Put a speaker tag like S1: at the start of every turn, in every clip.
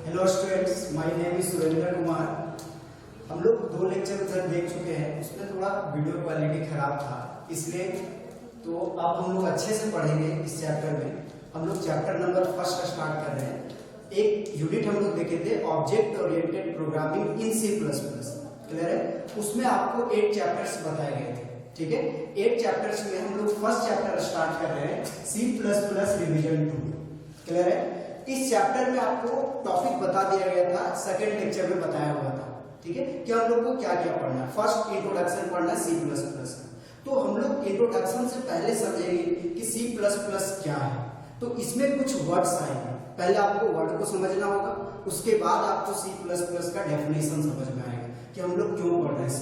S1: Hello students, my name is Surendra Kumar. हम लोग 2 lecture उधर देख चुके हैं, उसमें थोड़ा वीडियो क्वालिटी खराब था, इसलिए तो अब हम लोग अच्छे से पढ़ेंगे। इस चैप्टर में हम लोग चैप्टर नंबर 1 स्टार्ट कर रहे हैं। एक यूनिट हम लोग देखे थे, object oriented programming in C++। Clear है? उसमें आपको 8 चैप्टर्स बताए गए थे। ठीक है, 8 चैप्टर्स में हम लोग फर्स्ट चैप्टर स्टार्ट कर रहे हैं, C++ रिवीजन 2। क्लियर है? इस चैप्टर में आपको टॉपिक बता दिया गया था, सेकंड लेक्चर में बताया हुआ था। ठीक है, कि हम लोग को क्या क्या पढ़ना है। फर्स्ट इंट्रोडक्शन पढ़ना है C++। तो हम लोग इंट्रोडक्शन से पहले समझेंगे कि C++ क्या है। तो इसमें कुछ वर्ड्स आएंगे, पहले आपको वर्ड को समझना होगा, उसके बाद आपको C++ का डेफिनेशन समझ में आएगा कि हम लोग क्यों पढ़ रहे हैं C++।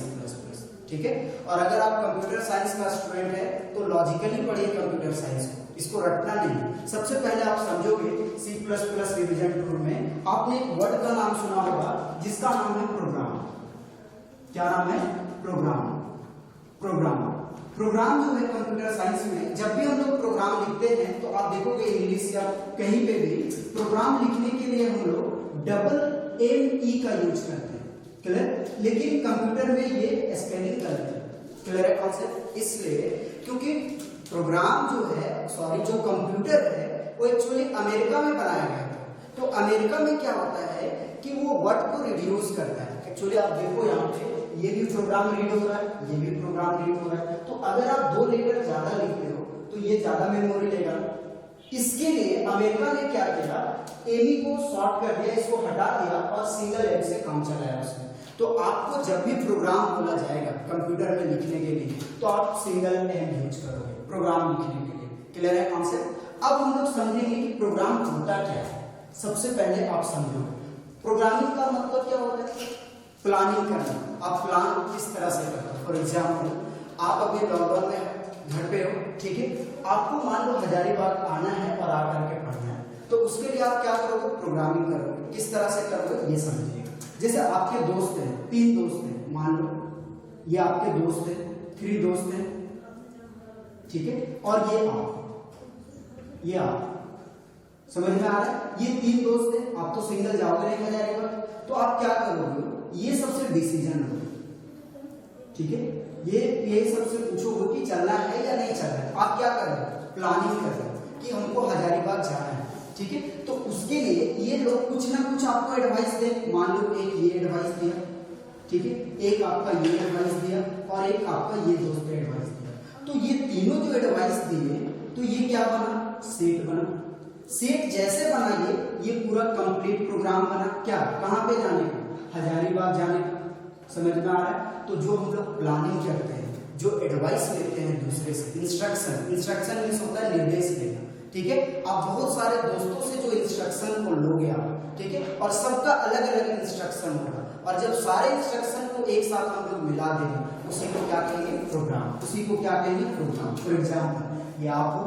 S1: ठीक है, और अगर आप कंप्यूटर साइंस का स्टूडेंट है तो लॉजिकली पढ़िए कंप्यूटर साइंस को, इसको रटना नहीं। सबसे पहले आप समझोगे C++ रिवीजन 2 में आपने एक वर्ड का नाम सुना होगा जिसका नाम है प्रोग्राम। क्या नाम है? प्रोग्राम। प्रोग्राम जो है कंप्यूटर साइंस में, जब भी हम लोग प्रोग्राम लिखते हैं तो आप देखोगे इंग्लिश या कहीं पे भी प्रोग्राम लिखने के लिए हम लोग ME का यूज करते हैं। क्लियर? लेकिन कंप्यूटर में ये स्पेलिंग गलत है। क्लियर है कॉन्सेप्ट? इसलिए क्योंकि प्रोग्राम जो कंप्यूटर है वो एक्चुअली अमेरिका में बनाया गया था। तो अमेरिका में क्या होता है कि वो वर्ड को रिड्यूस करता है। एक्चुअली आप देखो यहाँ पे ये भी प्रोग्राम रीड हो रहा है, ये भी प्रोग्राम रीड हो रहा है। तो अगर आप 2 लेटर ज्यादा लिखते हो तो ये ज्यादा मेमोरी लेगा। इसके लिए अमेरिका ने क्या किया, एमी को शॉर्ट कर दिया, इसको हटा दिया और सिंगल एम से काम चलाया उसने। तो आपको जब भी प्रोग्राम बोला जाएगा कंप्यूटर में लिखने के लिए तो आप सिंगल एम यूज करोगे प्रोग्राम लिखने के लिए। क्लियर है कॉन्सेप्ट? अब हम लोग समझेंगे कि प्रोग्राम होता क्या है। सबसे पहले आप समझो प्रोग्रामिंग का मतलब क्या होता है? प्लानिंग करना। आप प्लान किस तरह से करते हो? फॉर एग्जाम्पल, आप अभी लॉकडाउन में घर पे हो, ठीक है, आपको मान लो हजारीबाग आना है और आकर के पढ़ना है, तो उसके लिए आप क्या करोगे? प्रोग्रामिंग करोगे। किस तरह से करोगे ये समझिएगा। जैसे आपके दोस्त हैं, 3 दोस्त हैं, मान लो ये आपके दोस्त हैं, 3 दोस्त हैं, ठीक है, और ये आप समझ में आ रहा है? ये 3 दोस्त हैं, आप तो सिंगल जाओगे नहीं हजारीबाग, तो आप क्या करोगे? ये सबसे डिसीजन लो। ठीक है, ये सबसे पूछोगे कि चलना है या नहीं चलना है। आप क्या कर रहे हो? प्लानिंग कर रहे हो कि हमको हजारीबाग जाना है। ठीक है, तो उसके लिए ये लोग कुछ ना कुछ आपको एडवाइस दे। मान लो एक ये एडवाइस दिया, ठीक है, एक आपका ये एडवाइस दिया और एक आपका ये दोस्त एडवाइस दिया। तो ये तीनों जो एडवाइस दिए तो ये क्या बना? सेट बना। सेट जैसे बना ये पूरा कंप्लीट प्रोग्राम बना। क्या? कहां पे जाने का? हजारीबाग जाने का। समझ में आ रहा है? तो जो हम लोग प्लानिंग करते हैं, जो एडवाइस लेते हैं दूसरे से, इंस्ट्रक्शन मींस होता है निर्देश लेना। ठीक है, आप बहुत सारे दोस्तों से जो इंस्ट्रक्शन को लोगे आप, ठीक है, और सबका अलग अलग इंस्ट्रक्शन होगा, और जब सारे इंस्ट्रक्शन को एक साथ हम लोग मिला देंगे उसी को क्या कहेंगे? प्रोग्राम। उसी को क्या कहेंगे? प्रोग्राम। फॉर एग्जाम्पल, ये आप हो,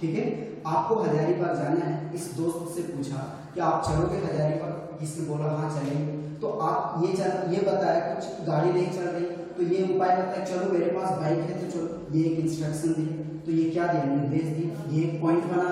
S1: ठीक है, आपको हजारीबाग जाना है, इस दोस्त से पूछा कि आप चलोगे हजारीबाग? इसने बोला हाँ चलेंगे। तो आप ये बताया कुछ गाड़ी नहीं चल रही, तो ये उपाय बताया चलो मेरे पास बाइक है तो चलो। ये एक इंस्ट्रक्शन दी, तो ये क्या दिया? निर्देश दिया। ये एक पॉइंट बना।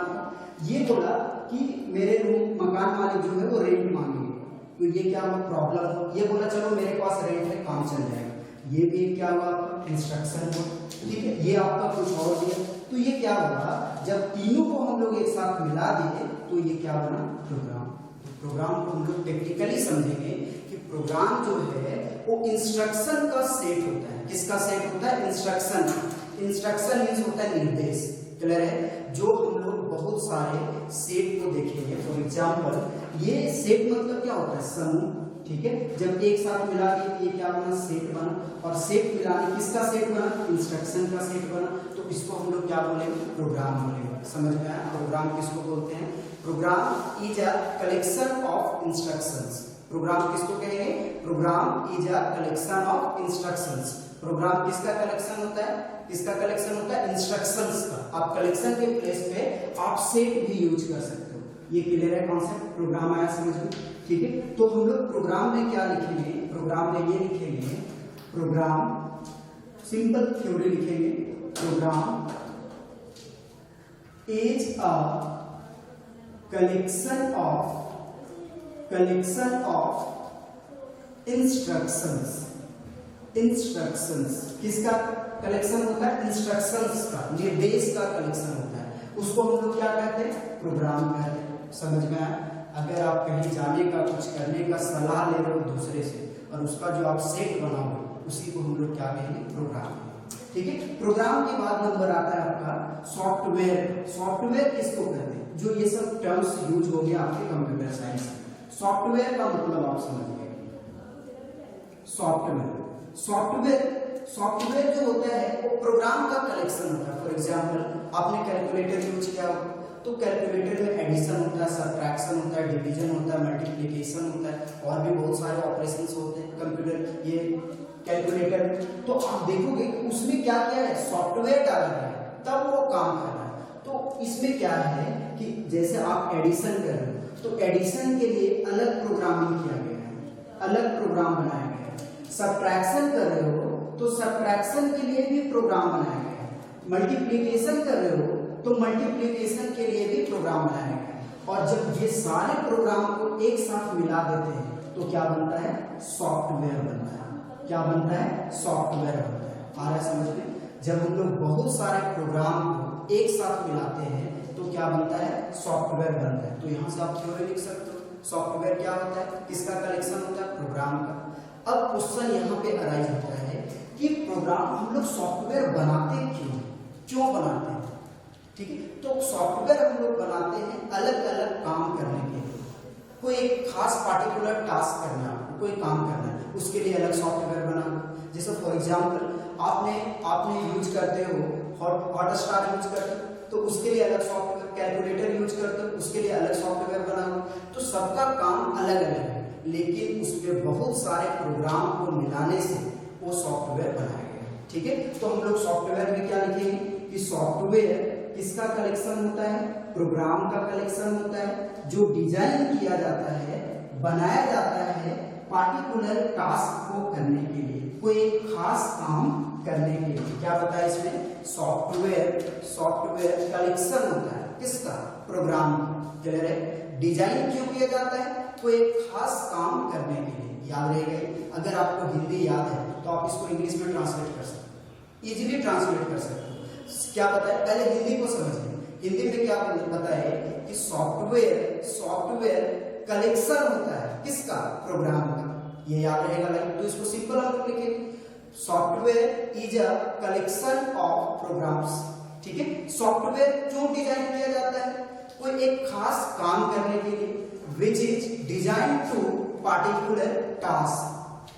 S1: ये बोला कि मेरे रूम मकान मालिक जो है वो रेंट मांगेंगे, तो ये क्या हुआ? प्रॉब्लम हो। ये बोला चलो मेरे पास रेंट है, काम चल जाएगा। ये भी क्या हुआ? इंस्ट्रक्शन हुआ। ठीक है, ये आपका कुछ और दिया। तो ये क्या होगा? जब तीनों को हम लोग एक साथ मिला दिए तो ये क्या बना? प्रोग्राम। प्रोग्राम को हम लोग टेक्निकली समझेंगे कि प्रोग्राम जो है वो इंस्ट्रक्शन का सेट होता है। किसका सेट होता है? इंस्ट्रक्शन मींस होता है निर्देश। क्लियर है? जो हम लोग बहुत सारे सेट को देखेंगे। फॉर एग्जाम्पल, ये सेट मतलब क्या होता है? समूह। ठीक है, जब एक साथ मिला दिए तो ये क्या बना? सेट बना। और सेट मिलाने किसका सेट बना? इंस्ट्रक्शन का सेट बना। तो इसको हम लोग क्या बोलेंगे? प्रोग्राम बोलेंगे। समझ में आया? प्रोग्राम किसको बोलते हैं? Program is a collection of instructions. Program किसको कहेंगे? Program is a collection of instructions. Program किसका कलेक्शन होता है? किसका कलेक्शन होता है? इंस्ट्रक्शंस का। आप कलेक्शन के प्लेस पे आप सेट भी यूज कर सकते हो। ये क्लियर है कॉन्सेप्ट? प्रोग्राम आया समझ में? ठीक है, तो हम लोग प्रोग्राम में क्या लिखेंगे? प्रोग्राम में ये लिखेंगे, प्रोग्राम सिंपल थ्योरी लिखेंगे। Program is a collection of collection of instructions. Instructions किसका कलेक्शन होता है? इंस्ट्रक्शंस का, निर्देश का कलेक्शन होता है। उसको हम लोग क्या कहते हैं? प्रोग्राम कहते हैं। समझ में आया? अगर आप कहीं जाने का, कुछ करने का सलाह ले रहे हो दूसरे से और उसका जो आप सेट बनाओगे उसी को हम लोग क्या कहेंगे? प्रोग्राम। ठीक है। प्रोग्राम के बाद नंबर आता है आपका सॉफ्टवेयर। सॉफ्टवेयर किसको कहते हैं? जो ये सब टर्म्स यूज हो गया आपके कंप्यूटर साइंस में। सॉफ्टवेयर का मतलब आप समझ गए। सॉफ्टवेयर सॉफ्टवेयर जो होता है वो प्रोग्राम का कलेक्शन होता है। फॉर एग्जांपल आपने कैलकुलेटर यूज किया तो कैलकुलेटर में एडिशन होता है, सब्ट्रैक्शन होता है, डिवीजन होता है, मल्टीप्लिकेशन होता है और भी बहुत सारे ऑपरेशंस होते हैं कंप्यूटर ये कैलकुलेटर। तो आप देखोगे कि उसमें क्या क्या है? सॉफ्टवेयर डाला गया है तब वो काम कर रहा है। तो इसमें क्या है कि जैसे आप एडिशन कर रहे हो तो एडिशन के लिए अलग प्रोग्रामिंग किया गया है, अलग प्रोग्राम बनाया गया है। सब्ट्रैक्शन कर रहे हो तो सब्ट्रैक्शन के लिए भी प्रोग्राम बनाया गया है। मल्टीप्लिकेशन कर रहे हो तो मल्टीप्लिकेशन के लिए भी प्रोग्राम बनाया गया है। और जब ये सारे प्रोग्राम को एक साथ मिला देते हैं तो क्या बनता है? सॉफ्टवेयर बनता है। क्या बनता है? सॉफ्टवेयर बनता है। आ रहा है समझ में? जब हम लोग बहुत सारे प्रोग्राम को एक साथ मिलाते हैं तो क्या बनता है? सॉफ्टवेयर बनता है। तो यहाँ से आप थ्योरी लिख सकते हो। सॉफ्टवेयर क्या होता है? किसका कलेक्शन होता है? प्रोग्राम का। अब क्वेश्चन यहाँ पे अराइज होता है कि प्रोग्राम हम लोग सॉफ्टवेयर बनाते क्यों बनाते हैं? ठीक है। तो सॉफ्टवेयर हम लोग बनाते हैं अलग अलग काम करने के लिए। कोई एक खास पार्टिकुलर टास्क करना, कोई काम करना है, उसके लिए अलग सॉफ्टवेयर बनाना। जैसे फॉर एग्जांपल आपने यूज करते हो हॉटस्टार यूज करते हो तो उसके लिए अलग सॉफ्टवेयर, कैलकुलेटर यूज करते हो उसके लिए अलग सॉफ्टवेयर बनाओ। तो सबका काम अलग अलग है लेकिन उसमें बहुत सारे प्रोग्राम को मिलाने से वो सॉफ्टवेयर बनाया गया। ठीक है। तो हम लोग सॉफ्टवेयर में क्या लिखेंगे कि सॉफ्टवेयर किसका कलेक्शन होता है? प्रोग्राम का कलेक्शन होता है जो डिजाइन किया जाता है, बनाया जाता है पार्टिकुलर टास्क को करने के लिए, कोई खास काम करने के लिए। क्या बताया इसमें? सॉफ्टवेयर कलेक्शन होता है किसका? प्रोग्राम। क्लियर है? डिजाइन क्यों किया जाता है? कोई एक खास काम करने के लिए। याद रहेगा? अगर आपको हिंदी याद है तो आप इसको इंग्लिश में ट्रांसलेट कर सकते हो, इजीली ट्रांसलेट कर सकते हो। क्या पता है? पहले हिंदी को समझिए। हिंदी में क्या पता है कि सॉफ्टवेयर कलेक्शन होता है किसका? प्रोग्राम का। ये याद रहेगा लाइक। तो इसको सिंपल हम लोग लिखेंगे software is a collection of programs. ठीक है। सॉफ्टवेयर क्यों डिजाइन किया जाता है? कोई एक खास काम करने के लिए which is design to particular task.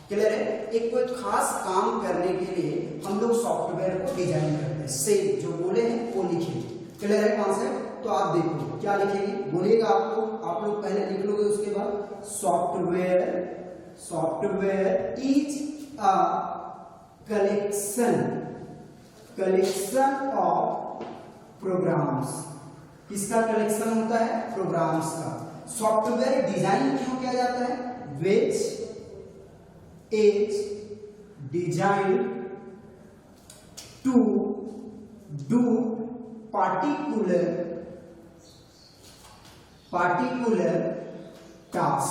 S1: Clear है? एक कोई खास काम करने के लिए हम लोग सॉफ्टवेयर को डिजाइन करते हैं। सेम जो बोले हैं वो लिखिए। क्लियर है कॉन्सेप्ट? तो आप देखो क्या लिखेंगे, बोलिएगा आप लोग पहले लिख लोगे उसके बाद software is a collection of programs. किसका कलेक्शन होता है? प्रोग्राम्स का। सॉफ्टवेयर डिजाइन क्यों किया जाता है? विच is designed to do particular task।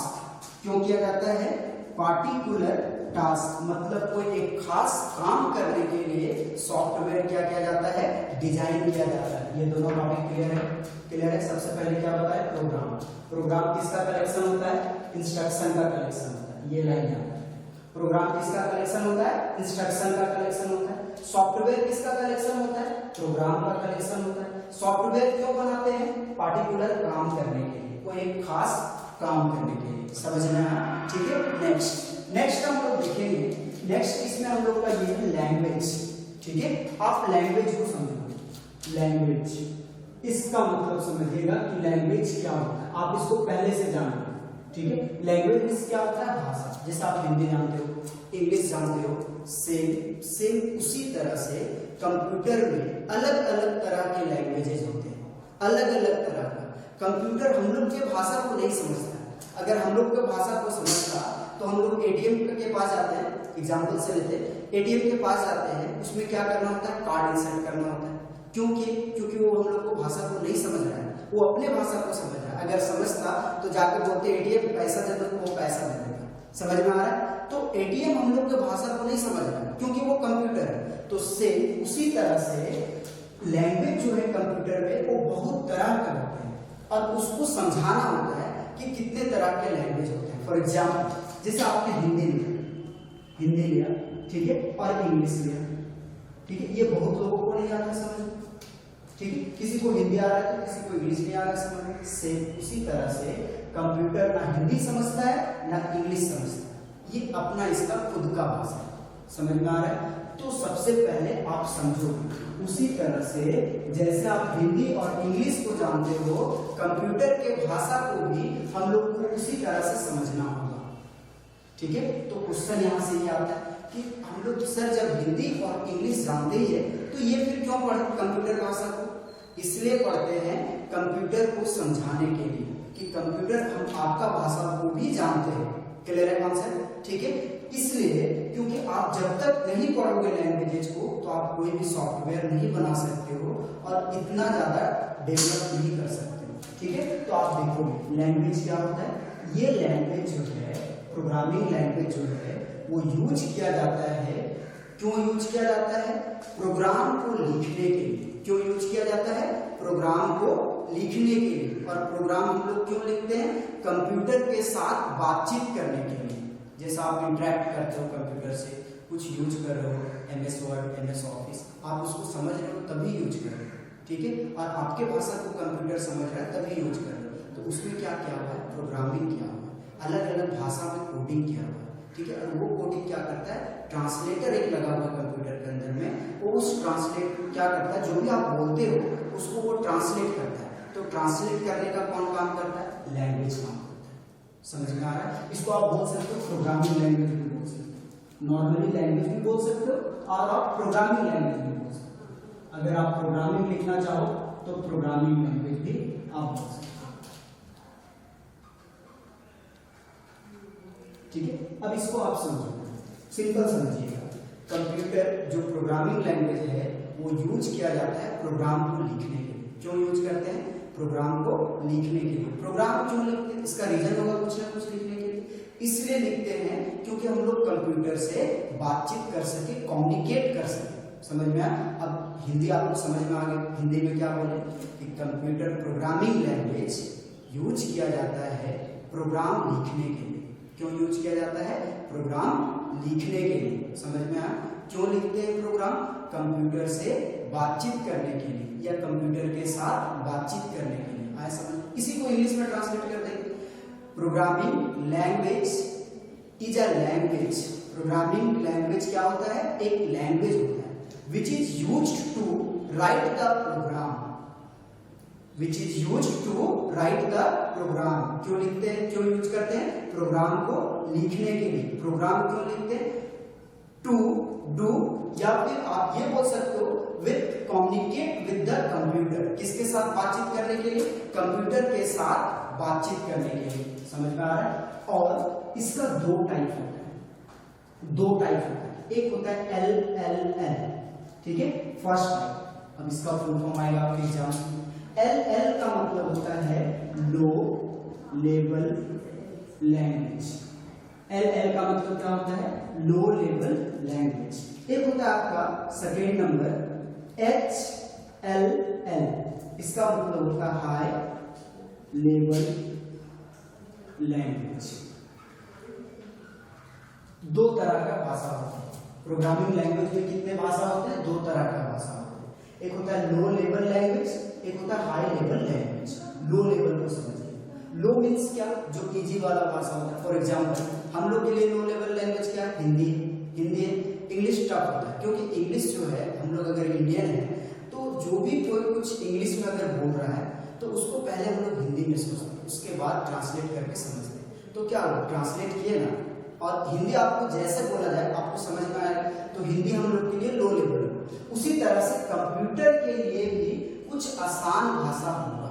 S1: क्यों किया जाता है? पार्टिकुलर टास्क मतलब कोई एक खास काम करने के लिए सॉफ्टवेयर क्या किया जाता है? डिजाइन किया जाता है। ये दोनों टॉपिक क्लियर है? क्लियर है? सबसे पहले क्या बताया? प्रोग्राम किसका कलेक्शन होता है? इंस्ट्रक्शन का कलेक्शन होता है। ये लाइन है। प्रोग्राम किसका कलेक्शन होता है? इंस्ट्रक्शन का कलेक्शन होता है। सॉफ्टवेयर किसका कलेक्शन होता है? प्रोग्राम का कलेक्शन होता है। सॉफ्टवेयर क्यों बनाते हैं? पार्टिकुलर काम करने के लिए, कोई एक खास काम करने के लिए। समझ में आया? ठीक है। नेक्स्ट हम लोग देखेंगे। नेक्स्ट इसमें हम लोग का ये है लैंग्वेज। ठीक है। आप लैंग्वेज को समझो। लैंग्वेज इसका मतलब समझिएगा कि लैंग्वेज क्या होता है। आप इसको पहले से जानते हो। ठीक है। लैंग्वेज क्या होता है? भाषा। जैसे आप हिंदी जानते हो, इंग्लिश जानते हो, सेम उसी तरह से कंप्यूटर में अलग अलग तरह के लैंग्वेजेस होते हैं। अलग अलग तरह का कंप्यूटर हम लोग के भाषा को नहीं समझता। अगर हम लोग के भाषा को समझता तो हम लोग एटीएम के पास जाते हैं, एग्जाम्पल से लेते हैं, एटीएम के पास जाते हैं, उसमें क्या करना होता है? कार्ड इंसर्ट करना होता है। क्योंकि वो हम लोग को भाषा को नहीं समझ रहा है, वो अपने भाषा को समझ रहा है। अगर समझता तो जाके बोलते एटीएम पैसा दे दो, वो पैसा दे देगा। समझ में आ रहा है? तो एटीएम हम लोग के भाषा को नहीं समझ रहा है क्योंकि वो कंप्यूटर है। तो सेम उसी तरह से लैंग्वेज जो है कंप्यूटर में वो बहुत तरह के होते हैं और उसको समझाना होता है कि कितने तरह के लैंग्वेज होते हैं। फॉर एग्जाम्पल जैसे आपने हिंदी लिया, ठीक है, और इंग्लिश लिया, ठीक है, ये बहुत लोगों को नहीं आता समझ, ठीक है, किसी को हिंदी आ रहा है तो किसी को इंग्लिश नहीं आ रहा है समझ। सेम उसी तरह से कंप्यूटर ना हिंदी समझता है ना इंग्लिश समझता है, ये अपना इसका खुद का भाषा है। समझ में आ रहा है? तो सबसे पहले आप समझो उसी तरह से जैसे आप हिंदी और इंग्लिश को जानते हो, कंप्यूटर के भाषा को भी हम लोग को उसी तरह से समझना होगा, ठीक है। तो क्वेश्चन यहाँ से ये आता है कि हम लोग सर जब हिंदी और इंग्लिश जानते ही है तो ये फिर क्यों पढ़े कंप्यूटर भाषा को? इसलिए पढ़ते हैं कंप्यूटर को समझाने के लिए कि कंप्यूटर हम आपका भाषा को भी जानते हैं। क्लियर है कॉन्सेप्ट? ठीक है, इसलिए क्योंकि आप जब तक नहीं पढ़ोगे लैंग्वेजेस को तो आप कोई भी सॉफ्टवेयर नहीं बना सकते हो और इतना ज्यादा डेवलप नहीं कर सकते हो, ठीक है। तो आप देखोगे लैंग्वेज क्या होता है, ये लैंग्वेज जो है प्रोग्रामिंग लैंग्वेज जो है वो यूज किया जाता है। क्यों यूज किया जाता है? प्रोग्राम को लिखने के लिए। क्यों यूज किया जाता है? प्रोग्राम को लिखने के लिए। और प्रोग्राम हम लोग क्यों लिखते हैं? कंप्यूटर के साथ बातचीत करने के लिए। जैसा आप इंटरेक्ट करते हो कंप्यूटर से, कुछ यूज कर रहे हो, MS वर्ड, MS ऑफिस, आप उसको समझ रहे हो तभी यूज कर रहे हो, ठीक है। और आपके भाषा को कंप्यूटर समझ रहा है तभी यूज कर रहे हो। तो उसमें क्या क्या हुआ है? प्रोग्रामिंग किया हुआ है, अलग अलग भाषा में कोडिंग किया हुआ है, ठीक है। और वो कोडिंग क्या करता है? ट्रांसलेटर एक लगा हुआ कंप्यूटर के अंदर में, वो उस ट्रांसलेट क्या करता है, जो भी आप बोलते हो उसको वो ट्रांसलेट करता है। तो ट्रांसलेट करने का कौन काम करता है? लैंग्वेज काम करता है। समझ में आ रहा है? इसको आप बोल सकते हो प्रोग्रामिंग लैंग्वेज भी बोल सकते हो, नॉर्मली लैंग्वेज भी बोल सकते हो और आप प्रोग्रामिंग लैंग्वेज भी बोल सकते हो। अगर आप प्रोग्रामिंग लिखना चाहो तो प्रोग्रामिंग लैंग्वेज भी आप बोल सकते हो, ठीक है। अब इसको आप समझो, सिंपल समझिएगा। कंप्यूटर जो प्रोग्रामिंग लैंग्वेज है वो यूज किया जाता है प्रोग्राम को लिखने के लिए। क्यों यूज करते हैं? प्रोग्राम को लिखने के लिए। प्रोग्राम क्यों लिखते हैं? इसका रीजन होगा कुछ ना कुछ लिखने के लिए। इसलिए लिखते हैं क्योंकि हम लोग कंप्यूटर से बातचीत कर सके, कम्युनिकेट कर सके। समझ में आया? अब हिंदी आपको समझ में आ गया। हिंदी में क्या बोले कि कंप्यूटर प्रोग्रामिंग लैंग्वेज यूज किया जाता है प्रोग्राम लिखने के लिए। क्यों यूज किया जाता है? प्रोग्राम लिखने के लिए। समझ में आया? क्यों लिखते हैं प्रोग्राम? कंप्यूटर से बातचीत करने के लिए या कंप्यूटर के साथ बातचीत करने के लिए। आया समझ? इसी को इंग्लिश में ट्रांसलेट कर देंगे। Programming language is a language. Programming language क्या होता है? एक लैंग्वेज होता है which is used to write the program, which is used to write the program. क्यों लिखते हैं? क्यों यूज करते हैं? प्रोग्राम को लिखने के लिए। प्रोग्राम क्यों लिखते हैं? टू डू, या फिर आप ये बोल सकते हो with communicate with the computer. किसके साथ बातचीत करने के लिए? कंप्यूटर के साथ बातचीत करने के लिए। समझ में आ रहा है? और इसका दो टाइप होता है, दो टाइप होता है। एक होता है LLL, ठीक है, फर्स्ट टाइप। अब इसका फुल फॉर्म आएगा आपके एग्जाम में। LL का मतलब होता है लो लेवल लैंग्वेज। LL का मतलब क्या होता है? Low level language. एक होता है आपका सेकेंड नंबर HLL, इसका मतलब होता है हाई लेवल लैंग्वेज। दो तरह का भाषा होता है प्रोग्रामिंग लैंग्वेज में। कितने भाषा होते हैं? दो तरह का भाषा होता है। एक होता है लो लेवल लैंग्वेज, एक होता है high level language. Low level को समझिए। लो मीन्स क्या? जो इजी वाला भाषा होता है। फॉर एग्जाम्पल हम लोग के लिए लो लेवल लैंग्वेज क्या है? हिंदी। हिंदी है। इंग्लिश टफ होता है क्योंकि इंग्लिश जो है, हम लोग अगर इंडियन है तो जो भी कोई कुछ इंग्लिश में अगर बोल रहा है तो उसको पहले हम लोग हिंदी में सोचते हैं, उसके बाद ट्रांसलेट करके समझते हैं। तो क्या हो, ट्रांसलेट किए ना, और हिंदी आपको जैसे बोला जाए आपको समझ में आएगा, तो हिंदी हम लोग के लिए लो लेवल। उसी तरह से कंप्यूटर के लिए भी कुछ आसान भाषा होगा।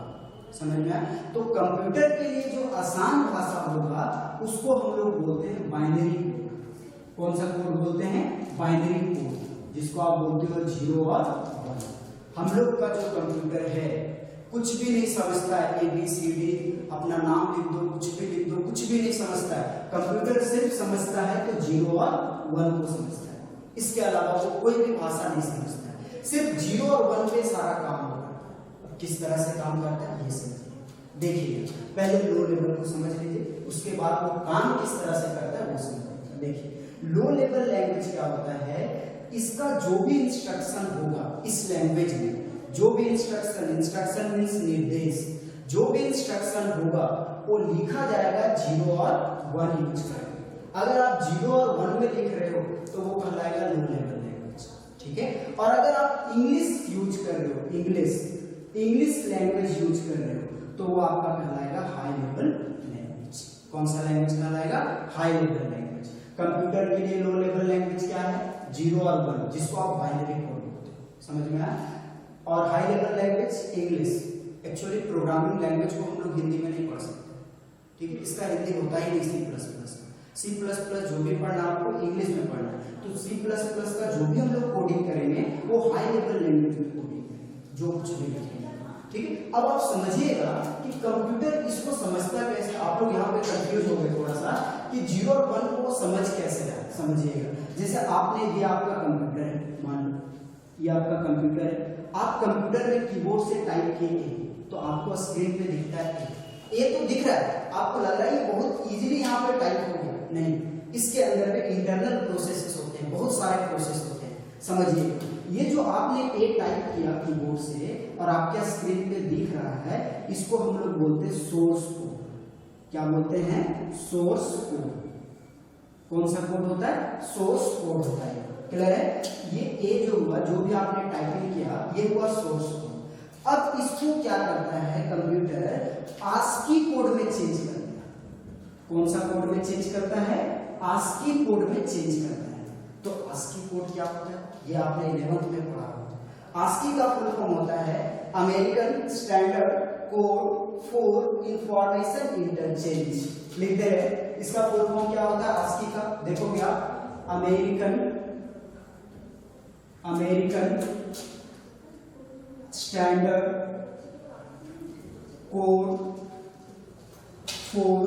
S1: समझ में आया? तो कंप्यूटर के लिए जो आसान भाषा होगा उसको हम लोग बोलते हैं बाइनरी कोड। कौन सा कोड बोलते हैं? बाइनरी कोड, जिसको आप बोलते हो 0 और 1। हम लोग का जो कंप्यूटर है कुछ भी नहीं समझता है, ABCD अपना नाम लिख दो, कुछ भी लिख दो, कुछ भी नहीं समझता है। कंप्यूटर सिर्फ समझता है तो 0 और 1 को समझता है, इसके अलावा वो कोई भी भाषा नहीं समझता है। सिर्फ 0 और 1 पे सारा काम होगा। अब किस तरह से काम करता है ये समझिए। देखिए पहले लो लेवल को समझ लीजिए, उसके बाद वो काम किस तरह से करता है वो समझिए। देखिए लो लेवल लैंग्वेज क्या होता है, इसका जो भी इंस्ट्रक्शन होगा इस लैंग्वेज में, जो भी इंस्ट्रक्शन मींस निर्देश, जो भी इंस्ट्रक्शन होगा वो लिखा जाएगा 0 और 1 यूज करके। अगर आप 0 और 1 में लिख रहे हो तो वो कहलाएगा लो लेवल लैंग्वेज, ठीक है। और अगर आप इंग्लिश यूज कर रहे हो, इंग्लिश लैंग्वेज यूज कर रहे हो तो वो आपका कहलाएगा हाई लेवल लैंग्वेज। कौन सा लैंग्वेज कहलाएगा? High level language. कंप्यूटर के लिए लो लेवल लैंग्वेज क्या है? 0 और 1, जिसको आप बाइनरी कोड बोलते हो, समझ में आया। और high level language English. Actually programming language को हम लोग हिंदी में नहीं पढ़ सकते, ठीक है, इसका हिंदी होता ही नहीं। C++ जो भी पढ़ना आपको इंग्लिश में पढ़ना है, तो C++ का जो भी हम लोग कोडिंग करेंगे वो हाई लेवल लैंग्वेज में कोडिंग करेंगे, जो कुछ भी लिखेंगे, ठीक है। अब आप समझिएगा कि कंप्यूटर इसको समझता कैसे। आप लोग यहाँ पे कंफ्यूज हो गए थोड़ा सा कि 0 और 1 को समझ कैसे रहा है। समझिएगा, जैसे आपने ये आपका कंप्यूटर है, मान लो ये आपका कंप्यूटर है, आप कंप्यूटर में कीबोर्ड से टाइप किए तो आपको स्क्रीन पे दिखता है ए तो दिख रहा है, आपको लग रहा है ये बहुत इजीली यहाँ पे टाइप हो गया। नहीं, इसके अंदर में इंटरनल प्रोसेसेस होते हैं, बहुत सारे प्रोसेस होते हैं। समझिए, ये जो आपने ए टाइप किया कीबोर्ड से और आपके स्क्रीन पे दिख रहा है, इसको हम लोग बोलते हैं सोर्स कोड। क्या बोलते हैं? Source code. कौन सा कोड होता है? सोर्स कोड होता है। क्लियर है? ये ए जो हुआ, जो भी आपने टाइपिंग किया, ये हुआ सोर्स कोड। अब इसको क्या करता है कंप्यूटर? आस्की कोड में चेंज करता है। कौन सा कोड में चेंज करता है? आस्की कोड में चेंज करता है। तो आस्की कोड क्या होता है? ये आपने 11th में पढ़ा होगा। आस्की का फुल फॉर्म होता है American standard code for information interchange. लिख दे रहे, इसका फुल फॉर्म क्या होता है आस्की का? देखोगे आप, American standard code for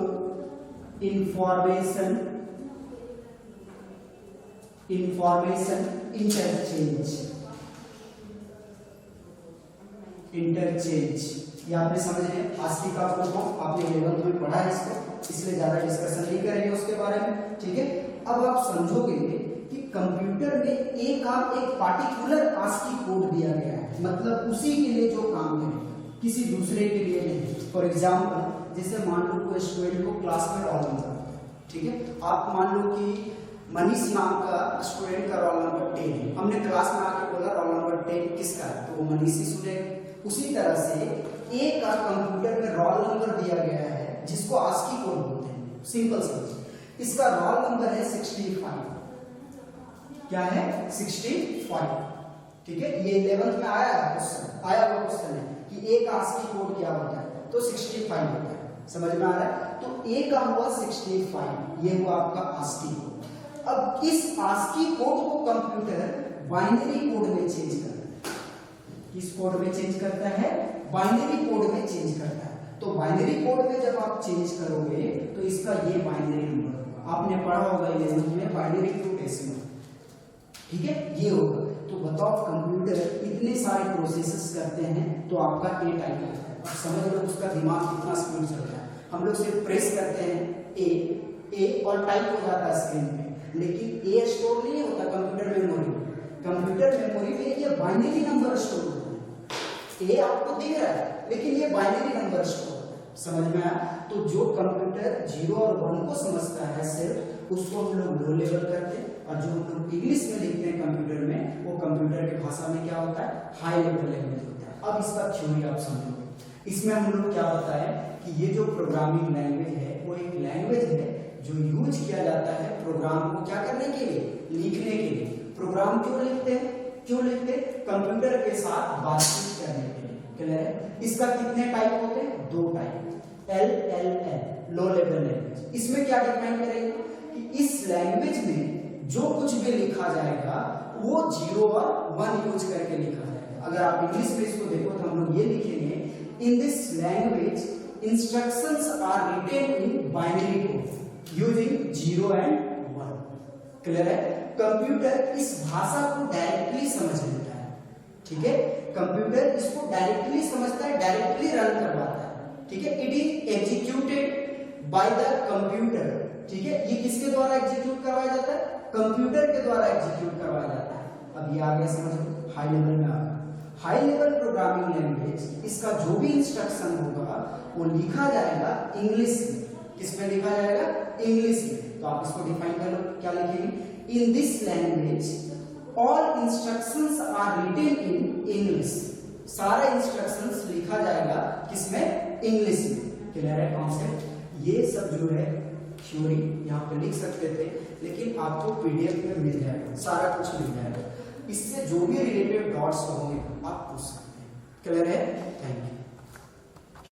S1: information interchange. ये आपने समझ लिया। आस्की का फुल फॉर्म आपने 11th में पढ़ा है इसको, इसलिए ज्यादा डिस्कशन नहीं करेंगे उसके बारे में, ठीक है। अब आप समझोगे कि कंप्यूटर में एक पार्टिकुलर आस्की कोड दिया गया है, मतलब उसी के लिए जो काम करेगा, किसी दूसरे के लिए नहीं। फॉर एग्जाम्पल, जैसे मान लो कोई स्टूडेंट को क्लास में रोल नंबर, ठीक है, आप मान लो कि मनीष नाम का स्टूडेंट का रोल नंबर 10 है, हमने क्लास में आके बोला रोल नंबर 10 किसका है, तो वो मनीष ही सुनेगा। उसी तरह से ए का कंप्यूटर में रोल नंबर दिया गया है, जिसको आस्की कोड बोलते हैं। सिंपल समझ, इसका रोल नंबर है 65। क्या है? 65, ठीक है। ये 11th में आया हुआ क्वेश्चन है कि ए का आस्की कोड क्या होता है, तो 65 होता है। समझ में आ रहा है? तो ए का हुआ 65, ये हुआ आपका आस्की कोड। अब इस आस्की कोड को कंप्यूटर बाइनरी कोड में चेंज करता है। किस कोड में चेंज करता है? बाइनरी कोड में चेंज करता है। तो बाइनरी कोड में जब आप चेंज करोगे तो इसका ये बाइनरी नंबर होगा। आपने पढ़ा होगा 11th में बाइनरी टू डेसिमल, ठीक है, ये होगा। तो बताओ, कंप्यूटर इतने सारे प्रोसेसेस करते हैं तो आपका ए टाइप होता है। अब समझ लो उसका दिमाग कितना स्पीड चलता है। हम लोग सिर्फ प्रेस करते हैं ए और टाइप हो जाता है स्क्रीन पे, लेकिन ए स्टोर नहीं होता कंप्यूटर मेमोरी में। कंप्यूटर मेमोरी में ये बाइनरी नंबर स्टोर होता है। ए आपको दिख रहा है लेकिन ये बाइनरी नंबर स्टोर होता है। समझ में आया? तो जो कंप्यूटर 0 और 1 को समझता है सिर्फ, उसको हम लोग लो लेवल करते हैं, और जो हम लोग इंग्लिश में लिखते हैं कंप्यूटर में, वो कंप्यूटर की भाषा में क्या होता है? हाई लेवल लैंग्वेज होता है। अब इसका थ्योरी आप समझोगे। इसमें हम लोग क्या बताया कि ये जो प्रोग्रामिंग लैंग्वेज है वो एक लैंग्वेज है जो यूज किया जाता है प्रोग्राम को क्या करने के लिए? लिखने के लिए। प्रोग्राम क्यों लिखते हैं? कंप्यूटर के साथ बातचीत करने के लिए। क्लियर है? इसका कितने टाइप होते हैं? 2 type, LLL, low level language. इसमें क्या डिफाइन करेंगे कि इस लैंग्वेज में जो कुछ भी लिखा जाएगा वो 0 और 1 यूज करके लिखा जाएगा। अगर आप इंग्लिश में इसको देखो तो हम लोग ये लिखेंगे in this language instructions are written in binary code using 0 and 1। Clear है? कंप्यूटर इस भाषा को डायरेक्टली समझ लेता है, ठीक है, कंप्यूटर इसको डायरेक्टली समझता है, डायरेक्टली रन करवाता है, ठीक है। It is executed by the computer, ठीक है, ये किसके द्वारा एग्जीक्यूट करवाया जाता है? कंप्यूटर के द्वारा एग्जीक्यूट करवाया जाता है। अब ये आ गया समझ लो, हाई लेवल में आ गया। हाई लेवल प्रोग्रामिंग लैंग्वेज, इसका जो भी इंस्ट्रक्शन होगा वो लिखा जाएगा इंग्लिश में। किस में लिखा जाएगा? इंग्लिश में। तो आप इसको डिफाइन कर लो, क्या लिखेंगे? In this language all instructions are written in English. सारे इंस्ट्रक्शंस लिखा जाएगा किसमें? इंग्लिश में। क्लियर है कॉन्सेप्ट? ये सब जो है थ्योरी यहाँ पे लिख सकते थे, लेकिन आपको पीडीएफ में मिल जाएगा, सारा कुछ मिल जाएगा। इससे जो भी रिलेटेड डॉट्स होंगे आप पूछ सकते हैं। क्लियर है? Thank you.